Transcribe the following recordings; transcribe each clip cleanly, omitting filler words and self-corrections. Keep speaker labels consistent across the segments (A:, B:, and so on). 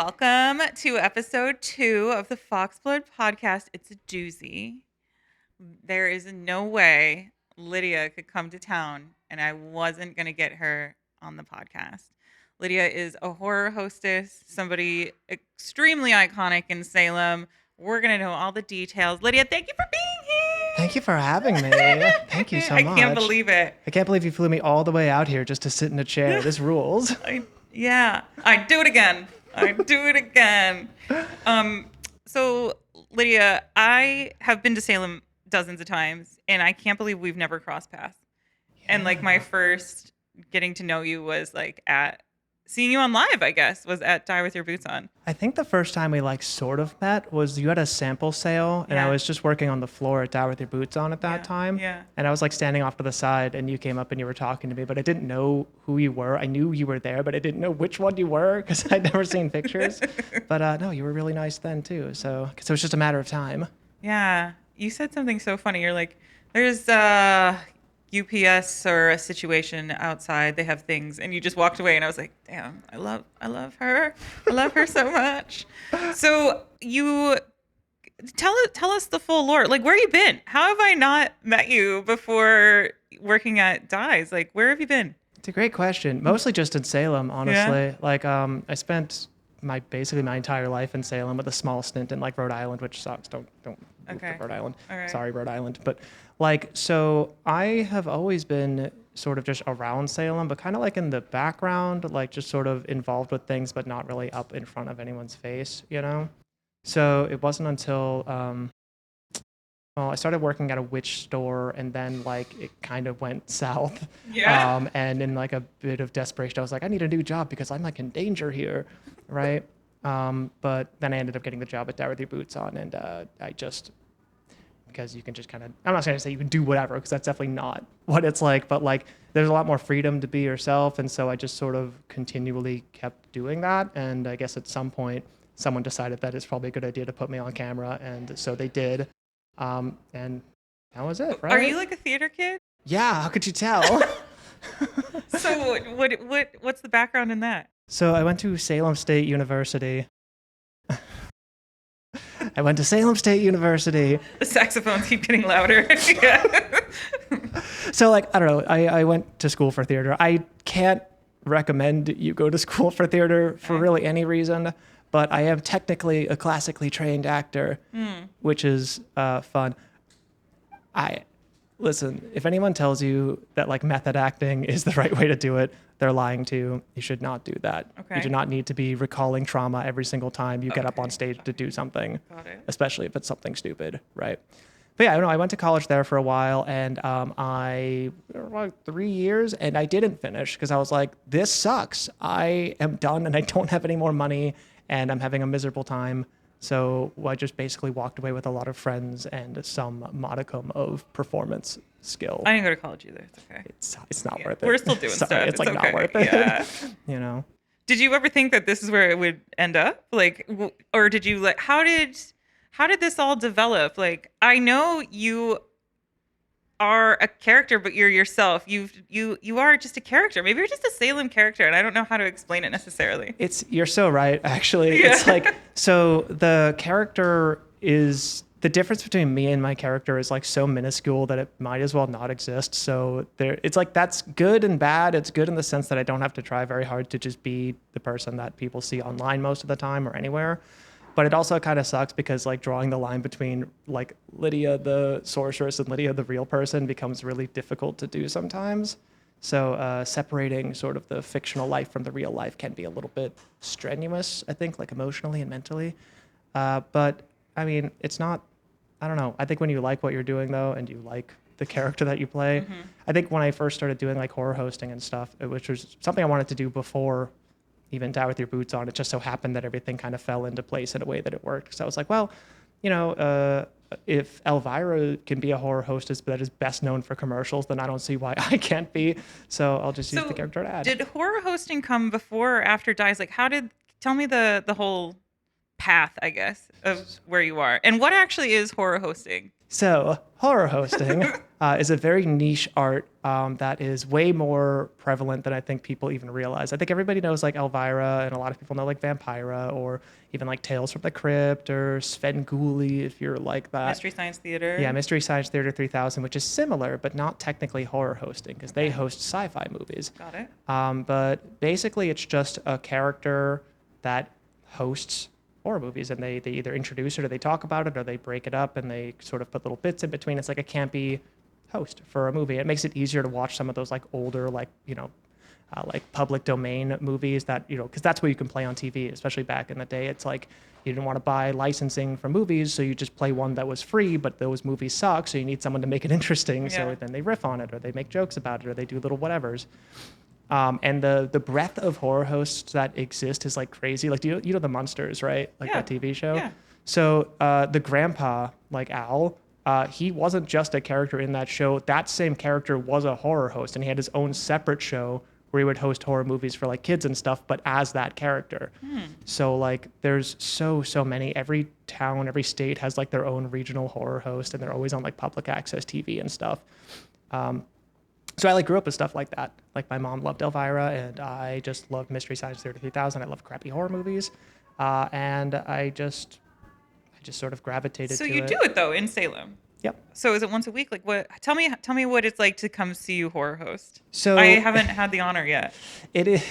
A: Welcome to episode 2 of the Foxblood podcast. It's a doozy. There is no way Lydia could come to town and I wasn't going to get her on the podcast. Lydia is a horror hostess, somebody extremely iconic in Salem. We're going to know all the details. Lydia, thank you for being here.
B: Thank you for having me. Thank you so much.
A: I can't believe it.
B: I can't believe you flew me all the way out here just to sit in a chair. This rules.
A: I'd do it again. So Lydia, I have been to Salem dozens of times, and I can't believe we've never crossed paths. Yeah. And like my first getting to know you was like at seeing you on live, I guess, was at Die With Your Boots On.
B: I think the first time we like sort of met was you had a sample sale, and I was just working on the floor at Die With Your Boots On at that time.
A: Yeah.
B: And I was like standing off to the side, and you came up and you were talking to me, but I didn't know who you were. I knew you were there, but I didn't know which one you were because I'd never seen pictures. But no, you were really nice then too. So it was just a matter of time.
A: Yeah. You said something so funny. You're like, there's UPS or a situation outside. They have things, and you just walked away. And I was like, damn, I love her. I love her so much. So you tell us the full lore. Like, where you been? How have I not met you before working at Dies? Like, where have you been?
B: It's a great question. Mostly just in Salem, honestly.
A: Yeah.
B: Like, I spent basically my entire life in Salem with a small stint in like Rhode Island, which sucks. Don't move to Rhode Island.
A: All right.
B: Sorry, Rhode Island. But like, so I have always been sort of just around Salem, but kind of like in the background, like just sort of involved with things, but not really up in front of anyone's face, you know? So it wasn't until, I started working at a witch store, and then like it kind of went south.
A: Yeah.
B: And in like a bit of desperation, I was like, I need a new job because I'm like in danger here, right? But then I ended up getting the job at Die With Your Boots On, and I just, because you can just kind of, I'm not going to say you can do whatever, because that's definitely not what it's like, but like there's a lot more freedom to be yourself, and so I just sort of continually kept doing that, and I guess at some point someone decided that it's probably a good idea to put me on camera, and so they did, and that was it, right?
A: Are you like a theater kid?
B: Yeah, how could you tell?
A: So what's the background in that?
B: So I went to Salem State University. The
A: saxophones keep getting louder. Yeah.
B: So like, I don't know, I went to school for theater. I can't recommend you go to school for theater for really any reason, but I am technically a classically trained actor, which is fun. Listen, if anyone tells you that like method acting is the right way to do it, they're lying to you. You should not do that.
A: Okay.
B: You do not need to be recalling trauma every single time you get up on stage to do something, especially if it's something stupid, right? But yeah, I went to college there for a while, and I 3 years, and I didn't finish because I was like, this sucks. I am done, and I don't have any more money, and I'm having a miserable time. So I just basically walked away with a lot of friends and some modicum of performance skill.
A: I didn't go to college either. It's okay.
B: It's not worth it.
A: We're still doing stuff.
B: It's like
A: okay.
B: not worth it.
A: Yeah.
B: You know.
A: Did you ever think that this is where it would end up? Like, or did you like? How did this all develop? Like, I know you are a character, but you're yourself. You are just a character. Maybe you're just a Salem character, and I don't know how to explain it necessarily.
B: You're so right, actually.
A: Yeah.
B: It's like, so the character is, the difference between me and my character is like so minuscule that it might as well not exist. So it's like, that's good and bad. It's good in the sense that I don't have to try very hard to just be the person that people see online most of the time or anywhere. But it also kind of sucks because like drawing the line between like Lydia the sorceress and Lydia the real person becomes really difficult to do sometimes. So separating sort of the fictional life from the real life can be a little bit strenuous, I think, like emotionally and mentally. But I mean, it's not, I don't know. I think when you like what you're doing though, and you like the character that you play, I think when I first started doing like horror hosting and stuff, which was something I wanted to do before even Die With Your Boots On, it just so happened that everything kind of fell into place in a way that it worked. So I was like, well, if Elvira can be a horror hostess that is best known for commercials, then I don't see why I can't be. So I'll just use the character to add.
A: Did horror hosting come before or after Dies? Like, tell me the whole path, I guess, of where you are. And what actually is horror hosting?
B: So horror hosting is a very niche art that is way more prevalent than I think people even realize. I think everybody knows like Elvira, and a lot of people know like Vampira, or even like Tales from the Crypt or Svengoolie, if you're like that.
A: Mystery Science Theater.
B: Yeah, Mystery Science Theater 3000, which is similar, but not technically horror hosting because they host sci-fi movies.
A: Got it.
B: But basically, it's just a character that hosts horror movies, and they either introduce it or they talk about it or they break it up and they sort of put little bits in between. It's like a campy host for a movie. It makes it easier to watch some of those like older, like, like public domain movies that, because that's what you can play on TV, especially back in the day. It's like you didn't want to buy licensing for movies, so you just play one that was free, but those movies suck, so you need someone to make it interesting. Yeah. So then they riff on it or they make jokes about it or they do little whatevers. And the breadth of horror hosts that exist is like crazy. Like, you know the Munsters, right? Like that TV show. Yeah. So the grandpa, like Al, he wasn't just a character in that show. That same character was a horror host, and he had his own separate show where he would host horror movies for like kids and stuff, but as that character. So like there's so many. Every town, every state has like their own regional horror host, and they're always on like public access TV and stuff. So I like grew up with stuff like that. Like my mom loved Elvira, and I just loved Mystery Science Theater 3000. I love crappy horror movies, and I just sort of gravitated to it.
A: So you do it though in Salem.
B: Yep.
A: So is it once a week? Like what? Tell me what it's like to come see you horror host.
B: So
A: I haven't had the honor yet.
B: It is.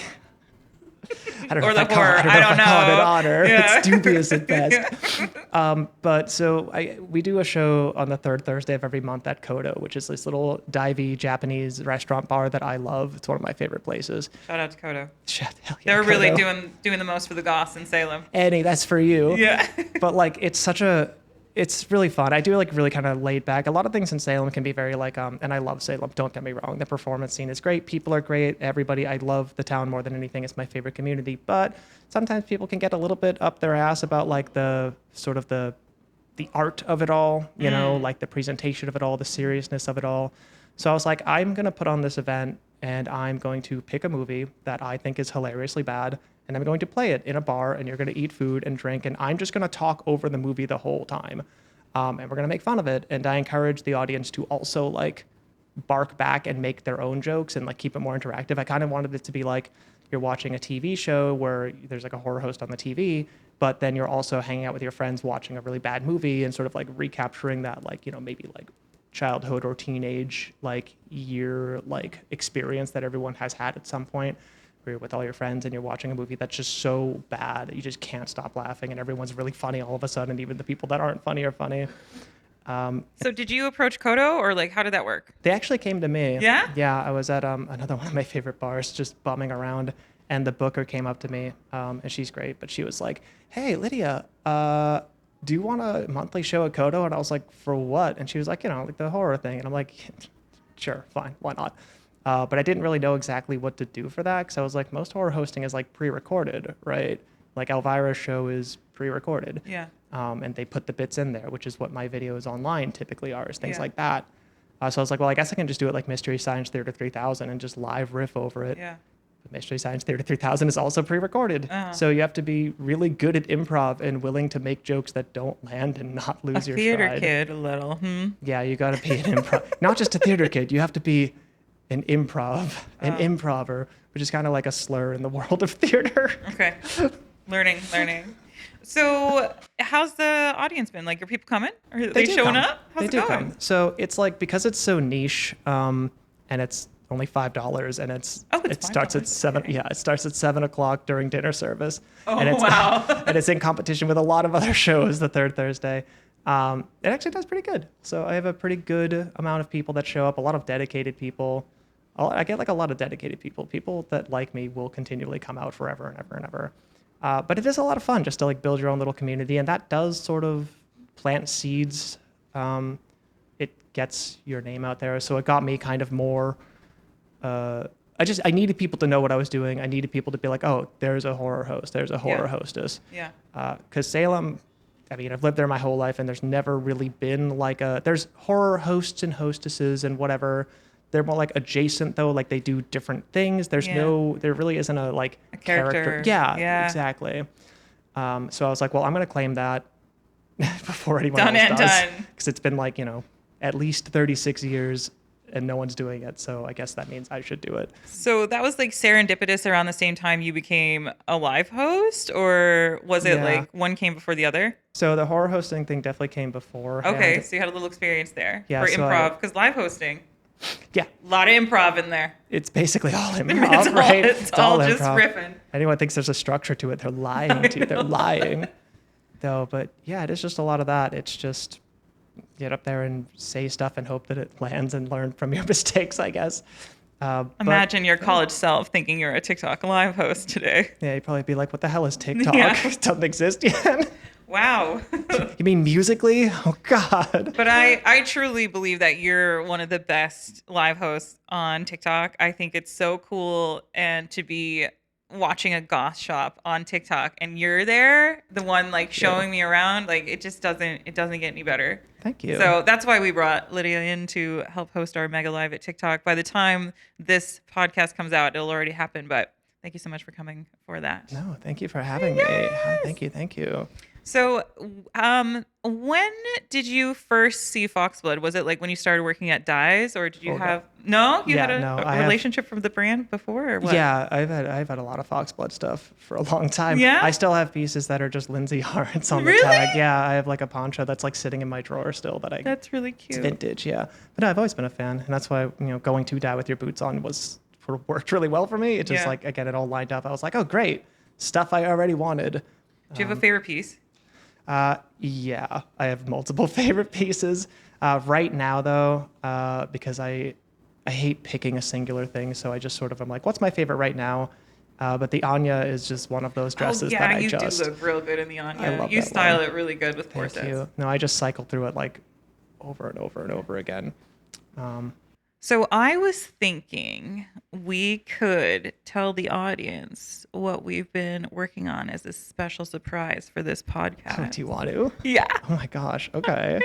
B: I don't know
A: or
B: if
A: the
B: I
A: horror.
B: I don't know. Call it an honor.
A: Yeah.
B: It's dubious at best. But so we do a show on the third Thursday of every month at Kodo, which is this little divey Japanese restaurant bar that I love. It's one of my favorite places.
A: Shout out to Kodo.
B: Hell yeah,
A: They're
B: Kodo.
A: really doing the most for the goss in Salem.
B: Annie, that's for you.
A: Yeah.
B: But like it's really fun. I do like really kind of laid back. A lot of things in Salem can be very like, and I love Salem, don't get me wrong. The performance scene is great. People are great. Everybody, I love the town more than anything. It's my favorite community. But sometimes people can get a little bit up their ass about like the sort of the art of it all, like the presentation of it all, the seriousness of it all. So I was like, I'm going to put on this event and I'm going to pick a movie that I think is hilariously bad, and I'm going to play it in a bar, and you're going to eat food and drink, and I'm just going to talk over the movie the whole time. And we're going to make fun of it. And I encourage the audience to also like bark back and make their own jokes and like keep it more interactive. I kind of wanted it to be like you're watching a TV show where there's like a horror host on the TV, but then you're also hanging out with your friends watching a really bad movie and sort of like recapturing that, like, maybe like childhood or teenage like year like experience that everyone has had at some point, where you're with all your friends and you're watching a movie that's just so bad that you just can't stop laughing, and everyone's really funny all of a sudden, even the people that aren't funny are funny.
A: So did you approach Kodo, or like how did that work?
B: They actually came to me.
A: Yeah?
B: Yeah, I was at another one of my favorite bars just bumming around, and the booker came up to me, and she's great, but she was like, "Hey, Lydia, do you want a monthly show at Kodo?" And I was like, "For what?" And she was like, like the horror thing. And I'm like, "Sure, fine, why not?" But I didn't really know exactly what to do for that, because I was like, most horror hosting is like pre-recorded, right? Like Elvira's show is pre-recorded.
A: Yeah.
B: And they put the bits in there, which is what my videos online typically are, is things like that. So I was like, well, I guess I can just do it like Mystery Science Theater 3000 and just live riff over it.
A: Yeah.
B: But Mystery Science Theater 3000 is also pre-recorded. So you have to be really good at improv and willing to make jokes that don't land and not lose your stride.
A: A theater kid, a little.
B: Yeah, you got to be an improv. Not just a theater kid. You have to be an improver, which is kind of like a slur in the world of theater.
A: Okay. Learning. So how's the audience been? Like, are people coming? Are they showing up? How's it going?
B: Come. So it's like, because it's so niche, and it's only $5, and it starts at 7. Okay. Yeah, it starts at 7:00 during dinner service.
A: Oh,
B: and it's,
A: wow.
B: And it's in competition with a lot of other shows the third Thursday. It actually does pretty good. So I have a pretty good amount of people that show up, a lot of dedicated people. I get like a lot of dedicated people that like me will continually come out forever and ever and ever. But it is a lot of fun just to like build your own little community, and that does sort of plant seeds. It gets your name out there. So it got me kind of more, I needed people to know what I was doing. I needed people to be like, oh, there's a horror host. There's a horror hostess.
A: Yeah.
B: Because Salem, I mean, I've lived there my whole life, and there's never really been like there's horror hosts and hostesses and whatever. They're more like adjacent though, like they do different things. There really isn't a character. Yeah, exactly. So I was like, well, I'm going to claim that. before anyone
A: Done
B: else
A: and
B: does.
A: done.
B: Because it's been like, at least 36 years and no one's doing it. So I guess that means I should do it.
A: So that was like serendipitous around the same time you became a live host, or was it
B: Yeah.
A: like one came before the other?
B: So the horror hosting thing definitely came before.
A: Okay, so you had a little experience there
B: Yeah,
A: for
B: so
A: improv, because live hosting,
B: Yeah,
A: a lot of improv in there.
B: it's basically all improv,
A: It's all,
B: right?
A: it's all just
B: improv.
A: riffing.
B: Anyone thinks there's a structure to it, they're lying to you. They're lying. Though, but yeah, it is just a lot of that. It's just get up there and say stuff and hope that it lands and learn from your mistakes, I guess.
A: Imagine your college self thinking you're a TikTok live host today.
B: Yeah, you'd probably be like, what the hell is TikTok?
A: Yeah.
B: It doesn't exist yet.
A: Wow.
B: You mean Musically? Oh, God.
A: But I truly believe that you're one of the best live hosts on TikTok. I think it's so cool, and to be watching a goth shop on TikTok and you're there, the one like showing me around, like it doesn't get any better.
B: Thank you.
A: So that's why we brought Lydia in to help host our mega live at TikTok. By the time this podcast comes out, it'll already happen, but thank you so much for coming for that.
B: No, thank you for having me. Thank you.
A: So, when did you first see Foxblood? Was it like when you started working at Dyes, or did you had a relationship from the brand before, or what?
B: Yeah, I've had a lot of Foxblood stuff for a long time.
A: Yeah?
B: I still have pieces that are just Lindsay hearts on
A: Really?
B: the tag. Yeah, I have like a poncho that's like sitting in my drawer still
A: That's really cute.
B: It's vintage, yeah. But no, I've always been a fan, and that's why going to Die with your boots on worked really well for me. It just like again, it all lined up. I was like, oh great, stuff I already wanted.
A: Do you have a favorite piece?
B: Yeah, I have multiple favorite pieces. Right now, though, because I hate picking a singular thing, so I just sort of am like, what's my favorite right now? But the Anya is just one of those dresses that I just...
A: Yeah, you do look real good in the Anya.
B: I love
A: You
B: that
A: style
B: one.
A: it really good with corsets.
B: Thank you. No, I just cycle through it like over and over and over again.
A: So I was thinking we could tell the audience what we've been working on as a special surprise for this podcast.
B: Do you want to?
A: Yeah.
B: Oh my gosh. Okay.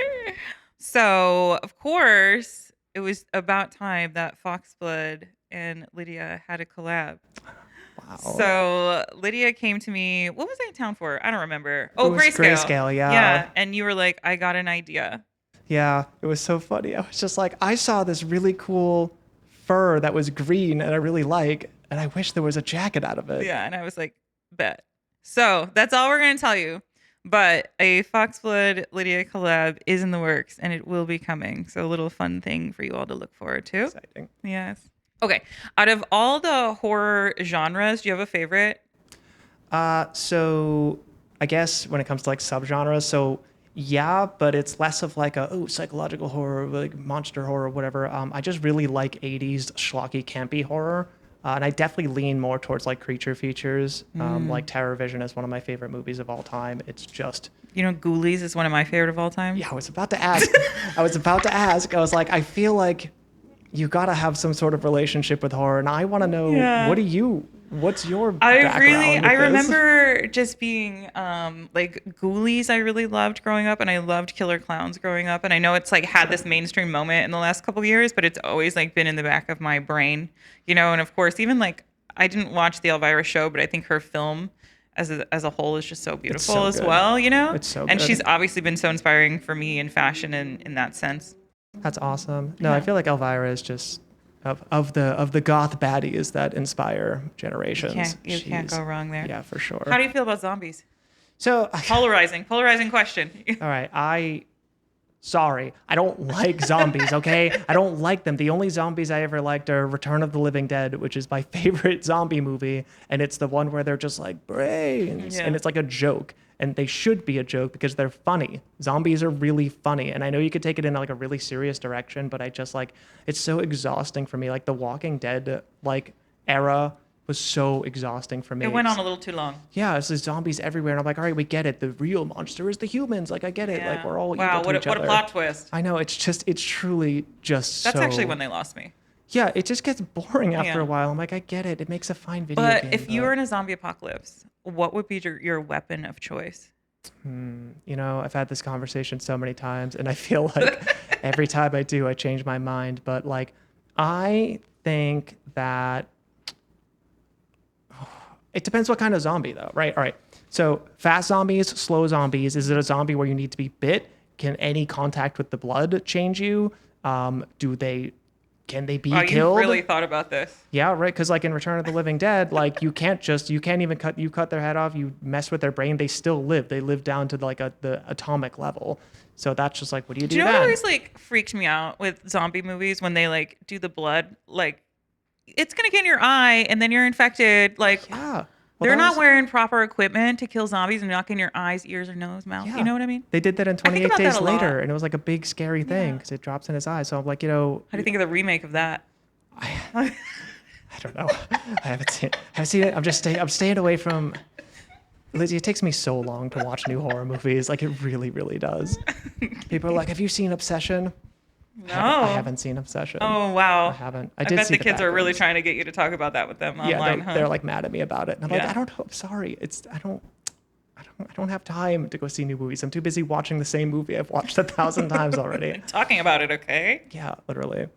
A: So, of course, it was about time that Foxblood and Lydia had a collab.
B: Wow.
A: So Lydia came to me. What was I in town for? I don't remember. Oh,
B: It was Grayscale, yeah.
A: Yeah, and you were like, I got an idea.
B: Yeah, it was so funny. I was just like, I saw this really cool fur that was green and I really like, and I wish there was a jacket out of it.
A: Yeah, and I was like, bet. So that's all we're going to tell you. But a Foxblood Lydia collab is in the works, and it will be coming. So a little fun thing for you all to look forward to.
B: Exciting.
A: Yes. Okay. Out of all the horror genres, do you have a favorite?
B: So I guess when it comes to like subgenres, so yeah, but it's less of like psychological horror, like monster horror, whatever. I just really like 80s schlocky campy horror. And I definitely lean more towards like creature features. Like Terror Vision is one of my favorite movies of all time. It's just...
A: Ghoulies is one of my favorite of all time.
B: Yeah, I was about to ask. I was like, I feel like you got to have some sort of relationship with horror. And I want to know, what's your background?
A: I remember just being like Ghoulies I really loved growing up, and I loved Killer Clowns growing up. And I know it's like had this mainstream moment in the last couple of years, but it's always like been in the back of my brain, and of course, even like I didn't watch the Elvira show, but I think her film as a whole is just so beautiful
B: so
A: as
B: good.
A: well,
B: It's so
A: And
B: good.
A: she's obviously been so inspiring for me in fashion and in that sense.
B: That's awesome. No, I feel like Elvira is just of the goth baddies that inspire generations.
A: You can't go wrong there.
B: Yeah, for sure.
A: How do you feel about zombies?
B: So
A: Polarizing question.
B: all right, I don't like zombies, okay? I don't like them. The only zombies I ever liked are Return of the Living Dead, which is my favorite zombie movie, and it's the one where they're just like brains, and it's like a joke. And they should be a joke because they're funny. Zombies are really funny. And I know you could take it in like a really serious direction, but I just like, it's so exhausting for me. Like the Walking Dead like era was so exhausting for me.
A: It went on a little too long.
B: Yeah, it's just zombies everywhere. And I'm like, all right, we get it. The real monster is the humans. Like I get it. Like we're all evil to each other.
A: What a plot twist.
B: I know. It's truly just
A: That's
B: so...
A: actually when they lost me.
B: Yeah, it just gets boring after a while. I'm like, I get it. It makes a fine video
A: But
B: game.
A: if you were in a zombie apocalypse, what would be your weapon of choice?
B: I've had this conversation so many times, and I feel like every time I do, I change my mind. But like, I think that It depends what kind of zombie though, right? All right. So fast zombies, slow zombies. Is it a zombie where you need to be bit? Can any contact with the blood change you? Can they be
A: Wow, you
B: killed?
A: really thought about this.
B: Yeah, right. Because like in Return of the Living Dead, like you can't even cut their head off. You mess with their brain, they still live. They live down to like the atomic level. So that's just like, what do you do
A: Do you know
B: then?
A: what always like freaked me out with zombie movies when they like do the blood? Like, it's gonna get in your eye and then you're infected. Like,
B: Yeah.
A: they're not wearing proper equipment to kill zombies and not in your eyes, ears, or nose, mouth.
B: Yeah.
A: You know what I mean?
B: They did that in
A: I think
B: 28
A: about that
B: Days
A: a lot.
B: Later, and it was like a big scary thing
A: Yeah.
B: because it drops in his eye. So I'm like,
A: How do you think of the remake of that?
B: I don't know. I haven't seen it. I'm staying away from. Lizzie, it takes me so long to watch new horror movies. Like it really, really does. People are like, "Have you seen Obsession?"
A: No.
B: I haven't seen Obsession.
A: Oh wow.
B: I haven't.
A: I
B: did
A: bet
B: see
A: the kids are really
B: backwards.
A: trying to get you to talk about that with them
B: Yeah,
A: online, huh?
B: they're like mad at me about it, and I'm like,
A: Yeah.
B: I don't know. I'm sorry. I don't have time to go see new movies. I'm too busy watching the same movie I've watched 1,000 times already.
A: Talking about it, okay?
B: Yeah, literally.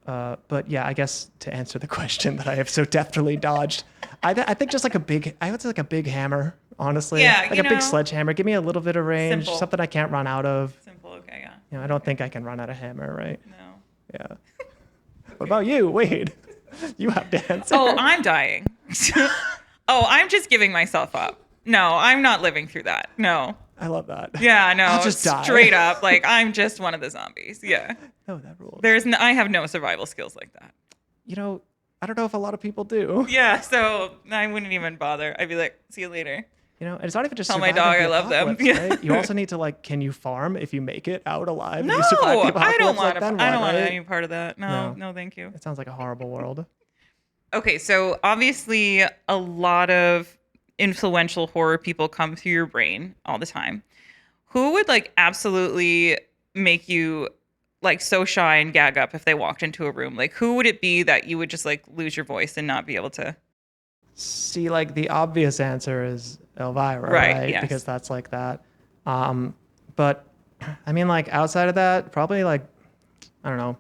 B: But yeah, I guess to answer the question that I have so deftly dodged, I think just like I would say like a big hammer, honestly.
A: Yeah,
B: like
A: you
B: a big
A: know,
B: sledgehammer. Give me a little bit of range,
A: simple.
B: something I can't run out of.
A: Simple, okay, yeah.
B: You know, I don't think I can run out of hammer, right?
A: No.
B: Yeah. What about you, Wade? You have to answer.
A: Oh, I'm dying. Oh, I'm just giving myself up. No, I'm not living through that. No.
B: I love that.
A: Yeah, no.
B: I'll just die.
A: Straight up, like I'm just one of the zombies. Yeah.
B: Oh, that rules.
A: I have no survival skills like that.
B: You know, I don't know if a lot of people do.
A: Yeah, so I wouldn't even bother. I'd be like, see you later.
B: You know, and it's not even just
A: Tell my
B: surviving
A: dog
B: the
A: I love them.
B: apocalypse,
A: Yeah.
B: right? You also need to like, can you farm if you make it out alive?
A: No,
B: You survive the
A: I don't
B: apocalypse,
A: want
B: like, then
A: I
B: what,
A: don't want
B: right?
A: any part of that. No, no, thank you.
B: It sounds like a horrible world.
A: Okay, so obviously a lot of influential horror people come through your brain all the time. Who would like absolutely make you like so shy and gag up if they walked into a room? Like who would it be that you would just like lose your voice and not be able to?
B: See, like the obvious answer is Elvira,
A: Right,
B: right?
A: yes.
B: Because that's like that. But I mean, like outside of that, probably like, I don't know,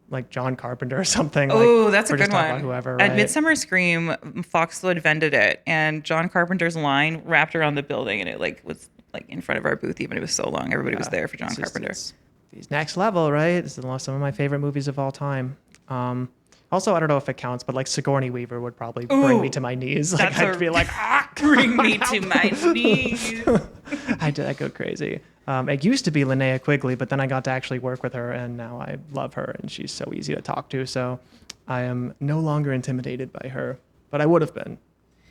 B: like John Carpenter or something.
A: Oh,
B: like,
A: that's a
B: or
A: good
B: just talk about
A: one.
B: Whoever,
A: At
B: right?
A: Midsummer Scream, Foxblood vended it, and John Carpenter's line wrapped around the building, and it like was like in front of our booth, even it was so long. Everybody was there for John Carpenter.
B: He's next level, right? This is some of my favorite movies of all time. Also, I don't know if it counts, but like Sigourney Weaver would probably bring me
A: Ooh,
B: to my knees. Like
A: that's
B: I'd be like,
A: Bring me to my knees.
B: I go crazy. It used to be Linnea Quigley, but then I got to actually work with her, and now I love her, and she's so easy to talk to. So I am no longer intimidated by her, but I would have been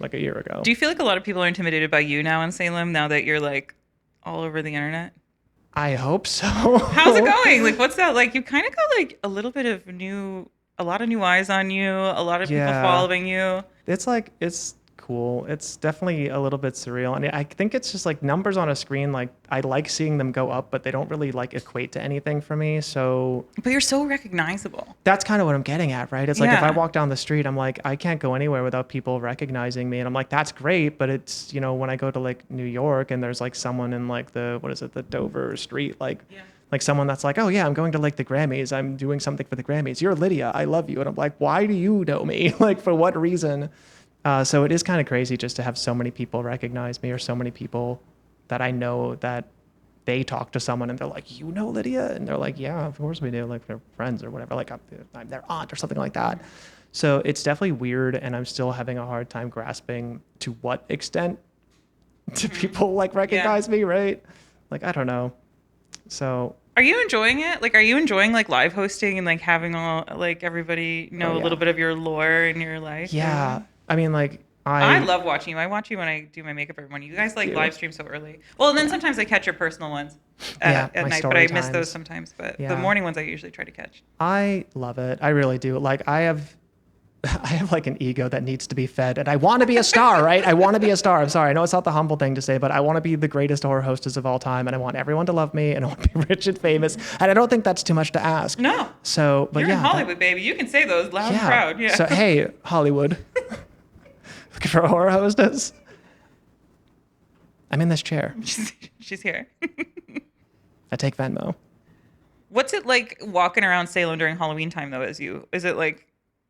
B: like a year ago.
A: Do you feel like a lot of people are intimidated by you now in Salem, now that you're like all over the internet?
B: I hope so.
A: How's it going? Like, what's that? Like, you kind of got like a little bit of a lot of new eyes on you, a lot of people
B: Yeah.
A: following you.
B: It's cool. It's definitely a little bit surreal. And I think it's just like numbers on a screen. Like I like seeing them go up, but they don't really like equate to anything for me. So
A: But you're so recognizable.
B: that's kind of what I'm getting at, right? It's like if
A: Yeah.
B: I walk down the street, I'm like, I can't go anywhere without people recognizing me. And I'm like, that's great. But it's, you know, when I go to like New York and there's like someone in like the Dover street, like, like someone that's like, oh yeah, I'm going to like the Grammys. I'm doing something for the Grammys. You're Lydia. I love you. And I'm like, why do you know me? Like for what reason? So it is kind of crazy just to have so many people recognize me, or so many people that I know that they talk to someone and they're like, you know Lydia? And they're like, yeah, of course we do. Like they're friends or whatever. Like I'm their aunt or something like that. So it's definitely weird. And I'm still having a hard time grasping to what extent do people like recognize me, right? Like, I don't know. So
A: Are you enjoying it? Like, are you enjoying like live hosting and like having all like everybody know
B: Oh,
A: a
B: yeah.
A: little bit of your lore in your life?
B: yeah, I mean, like
A: I love watching you. I watch you when I do my makeup every morning. You guys like
B: you.
A: live stream so early. Well, and then sometimes I catch your personal ones
B: Yeah,
A: at
B: my
A: night,
B: story
A: but I miss those
B: times.
A: sometimes. But
B: Yeah.
A: the morning ones I usually try to catch.
B: I love it. I really do. Like I have like an ego that needs to be fed, and I want to be a star, right? I want to be a star. I'm sorry. I know it's not the humble thing to say, but I want to be the greatest horror hostess of all time, and I want everyone to love me, and I want to be rich and famous. And I don't think that's too much to ask.
A: No.
B: So, but
A: You're
B: yeah.
A: in Hollywood, baby. You can say those loud and
B: yeah.
A: proud. Yeah.
B: So hey, Hollywood, looking for a horror hostess? I'm in this chair.
A: She's here.
B: I take Venmo.
A: What's it like walking around Salem during Halloween time though? Is it like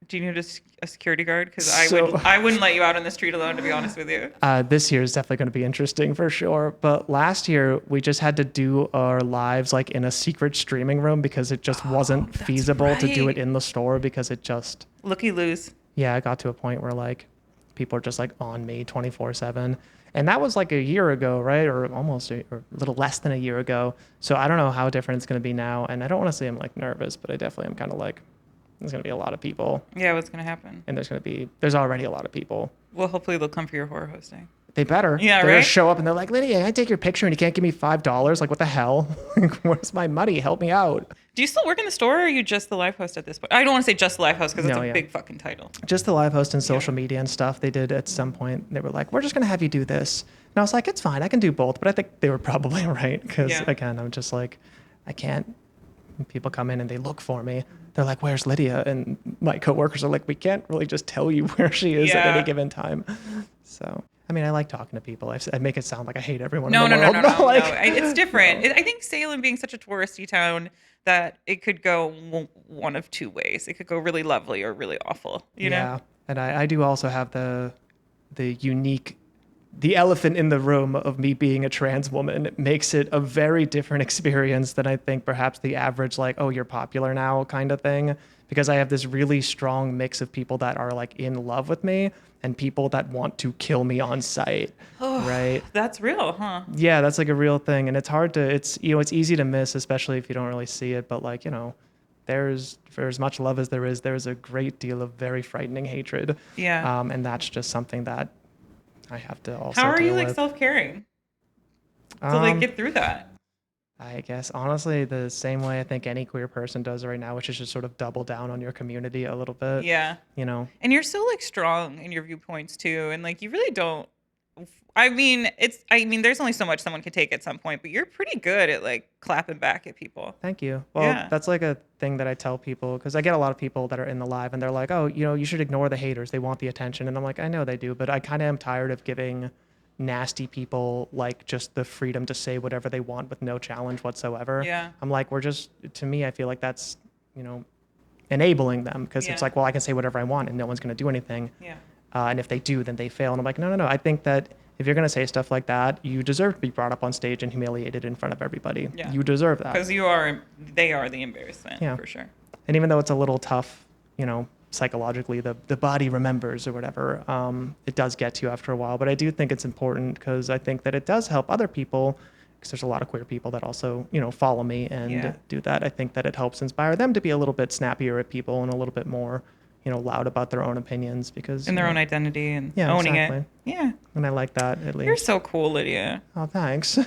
A: Do you need a security guard? Because
B: So-
A: I wouldn't let you out on the street alone, to be honest with you.
B: This year is definitely going to be interesting for sure. But last year we just had to do our lives like in a secret streaming room because it just wasn't
A: that's
B: feasible to do
A: right.
B: it in the store because it just,
A: Looky loose.
B: yeah, it got to a point where like people are just like on me 24/7. And that was like a year ago, right? Or almost or a little less than a year ago. So I don't know how different it's going to be now. And I don't want to say I'm like nervous, but I definitely am kind of like, there's going to be a lot of people.
A: Yeah, what's gonna happen?
B: And there's already a lot of people.
A: Well, hopefully they'll come for your horror hosting.
B: They better.
A: Yeah,
B: They're gonna
A: right?
B: show up and they're like, Lydia, I take your picture and you can't give me $5. Like, what the hell? Like, where's my money? Help me out.
A: Do you still work in the store, or are you just the live host at this point? I don't want to say just the live host because it's
B: No,
A: a
B: yeah.
A: big fucking title.
B: Just the live host and social media and stuff. They did at some point. They were like, we're just gonna have you do this. And I was like, it's fine. I can do both. But I think they were probably right because
A: Yeah.
B: again, I'm just like, I can't. People come in and they look for me. They're like, where's Lydia? And my coworkers are like, we can't really just tell you where she is at
A: Yeah.
B: any given time. So, I mean, I like talking to people. I make it sound like I hate everyone
A: No,
B: in the
A: no, no,
B: world.
A: no, no,
B: but, like,
A: no. It's different. I think Salem being such a touristy town that it could go one of two ways. It could go really lovely or really awful. You know?
B: And I do also have the unique, the elephant in the room of me being a trans woman makes it a very different experience than I think perhaps the average, like, oh, you're popular now kind of thing. Because I have this really strong mix of people that are like in love with me and people that want to kill me on sight. Right.
A: That's real, huh?
B: Yeah, that's like a real thing. And it's hard to, it's easy to miss, especially if you don't really see it. But like, there's, for as much love as there's a great deal of very frightening hatred.
A: Yeah.
B: And that's just something that I have to also
A: How are you
B: deal
A: like
B: with.
A: self-caring to like
B: Um,
A: get through that?
B: I guess honestly the same way I think any queer person does right now, which is just sort of double down on your community a little bit.
A: Yeah. And you're so like strong in your viewpoints too, and like you really don't. I mean, there's only so much someone can take at some point, but you're pretty good at like clapping back at people.
B: Thank you. Well,
A: Yeah.
B: that's like a thing that I tell people because I get a lot of people that are in the live and they're like, oh, you should ignore the haters. They want the attention. And I'm like, I know they do, but I kind of am tired of giving nasty people like just the freedom to say whatever they want with no challenge whatsoever.
A: Yeah.
B: I'm like, to me, I feel like that's, enabling them because it's
A: Yeah.
B: like, well, I can say whatever I want and no one's going to do anything.
A: Yeah.
B: And if they do, then they fail. And I'm like, no. I think that if you're going to say stuff like that, you deserve to be brought up on stage and humiliated in front of everybody.
A: Yeah.
B: You deserve that.
A: Because they are the embarrassment
B: Yeah.
A: for sure.
B: And even though it's a little tough, psychologically, the body remembers or whatever, it does get to you after a while. But I do think it's important because I think that it does help other people because there's a lot of queer people that also, follow me and
A: Yeah.
B: do that. I think that it helps inspire them to be a little bit snappier at people and a little bit more, loud about their own opinions because
A: In their own identity and
B: Yeah,
A: owning
B: exactly.
A: it. Yeah.
B: And I like that at least.
A: You're so cool, Lydia.
B: Oh, thanks.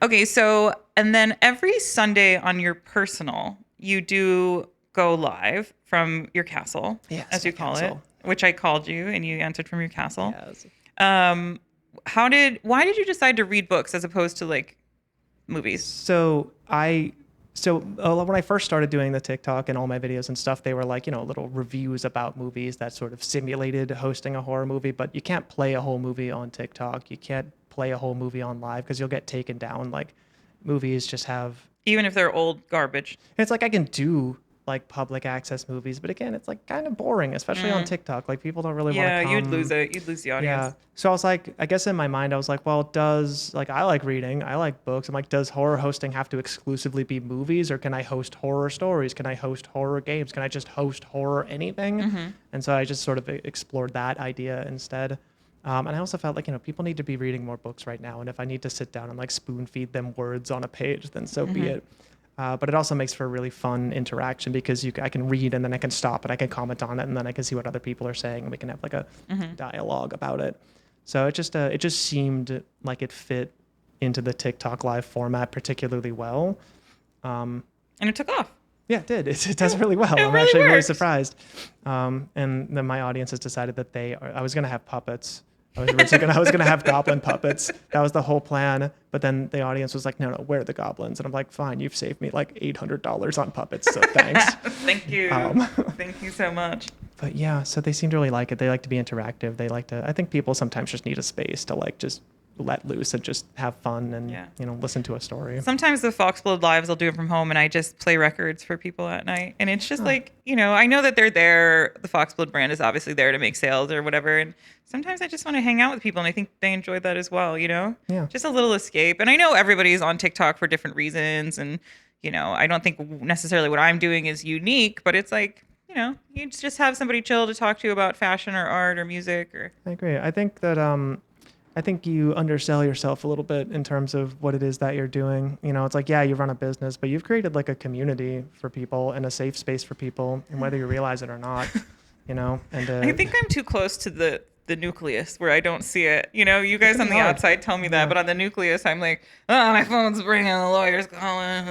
A: Okay, so and then every Sunday on your personal, you do go live from your castle,
B: Yes,
A: as you
B: my
A: call
B: castle.
A: it, which I called you and you answered from your castle.
B: Yes.
A: Why did you decide to read books as opposed to like movies?
B: So when I first started doing the TikTok and all my videos and stuff, they were like, little reviews about movies that sort of simulated hosting a horror movie, but you can't play a whole movie on TikTok. You can't play a whole movie on live because you'll get taken down. Like movies just have,
A: Even if they're old garbage.
B: it's like I can do like public access movies, but again, it's like kind of boring, especially on TikTok. Like people don't really want to
A: Yeah,
B: come.
A: you'd lose it. You'd lose the audience.
B: Yeah. So I was like, I guess in my mind, I was like, well, I like reading, I like books. I'm like, does horror hosting have to exclusively be movies or can I host horror stories? Can I host horror games? Can I just host horror anything? And so I just sort of explored that idea instead. And I also felt like, people need to be reading more books right now. And if I need to sit down and like spoon feed them words on a page, then so be it. But it also makes for a really fun interaction because I can read and then I can stop and I can comment on it and then I can see what other people are saying and we can have like a dialogue about it. So it just seemed like it fit into the TikTok live format particularly well.
A: And it took off.
B: Yeah, it did. It does really well.
A: it
B: I'm
A: really
B: actually really
A: works.
B: surprised. And then my audience has decided that I was going to have puppets. I was gonna have goblin puppets. That was the whole plan. But then the audience was like, no, where are the goblins? And I'm like, fine, you've saved me like $800 on puppets, so thanks.
A: Thank you. Thank you so much.
B: But yeah, so they seem to really like it. They like to be interactive. I think people sometimes just need a space to like just let loose and just have fun and,
A: Yeah.
B: listen to a story.
A: Sometimes the Foxblood lives, I'll do it from home, and I just play records for people at night. And it's just like, I know that they're there. The Foxblood brand is obviously there to make sales or whatever. And sometimes I just want to hang out with people, and I think they enjoy that as well,
B: Yeah.
A: Just a little escape. And I know everybody's on TikTok for different reasons. And, I don't think necessarily what I'm doing is unique, but it's like, you just have somebody chill to talk to about fashion or art or music or.
B: I agree. I think that I think you undersell yourself a little bit in terms of what it is that you're doing. It's like, yeah, you run a business, but you've created like a community for people and a safe space for people, and whether you realize it or not, and
A: I think I'm too close to the nucleus where I don't see it. You guys on the outside tell me that, but on the nucleus, I'm like, oh, my phone's ringing, the lawyer's calling.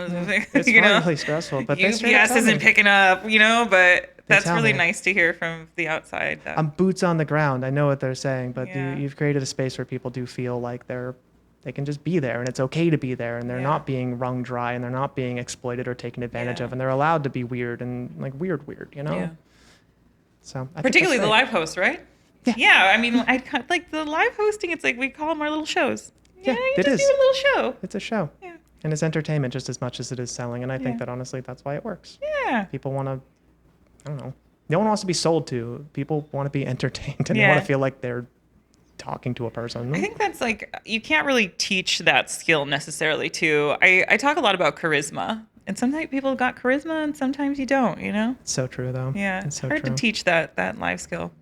B: It's really stressful, but
A: UPS isn't picking up, but that's really nice to hear from the outside.
B: I'm boots on the ground. I know what they're saying, but
A: Yeah.
B: you've created a space where people do feel like they can just be there, and it's okay to be there, and they're not being wrung dry, and they're not being exploited or taken advantage of, and they're allowed to be weird and like weird,
A: Yeah.
B: So
A: particularly the live hosts, right?
B: Yeah.
A: Yeah. I mean, I like the live hosting. It's like we call them our little shows.
B: Yeah,
A: you
B: it
A: just
B: is.
A: do a little show.
B: It's a show.
A: Yeah.
B: And it's entertainment just as much as it is selling, and I think that honestly that's why it works.
A: Yeah.
B: People want to, I don't know. No one wants to be sold to. People want to be entertained, and they want to feel like they're talking to a person.
A: I think that's like, you can't really teach that skill necessarily too. I talk a lot about charisma, and sometimes people got charisma and sometimes you don't,
B: It's so true though.
A: Yeah.
B: It's so
A: hard
B: true.
A: to teach that life skill.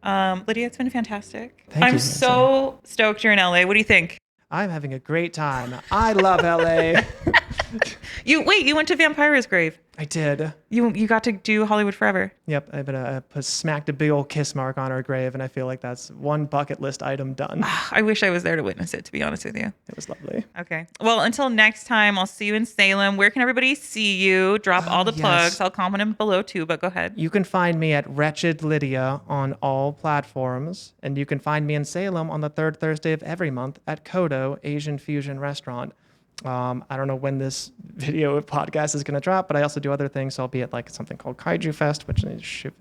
A: Lydia, it's been fantastic.
B: Thank you,
A: I'm
B: Lindsay.
A: so stoked you're in LA. What do you think?
B: I'm having a great time. I love LA.
A: You went to Vampira's grave.
B: I did.
A: You got to do Hollywood Forever.
B: Yep. I smacked a big old kiss mark on her grave, and I feel like that's one bucket list item done.
A: I wish I was there to witness it, to be honest with you.
B: It was lovely.
A: Okay. Well, until next time, I'll see you in Salem. Where can everybody see you? Drop all the plugs. I'll comment them below too, but go ahead.
B: You can find me at Wretched Lydia on all platforms, and you can find me in Salem on the third Thursday of every month at Kodo Asian Fusion Restaurant. I don't know when this video podcast is going to drop, but I also do other things. So I'll be at like something called Kaiju Fest, which I'm sure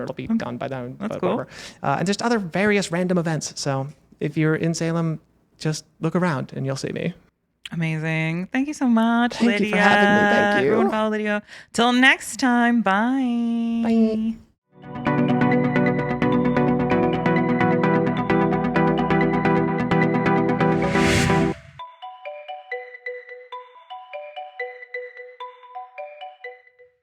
B: it'll be done by then.
A: That's cool.
B: And just other various random events. So if you're in Salem, just look around and you'll see me.
A: Amazing. Thank you so much,
B: Thank
A: Lydia.
B: you for having me. Thank you.
A: Everyone follow Lydia. Till next time. Bye.
B: Bye.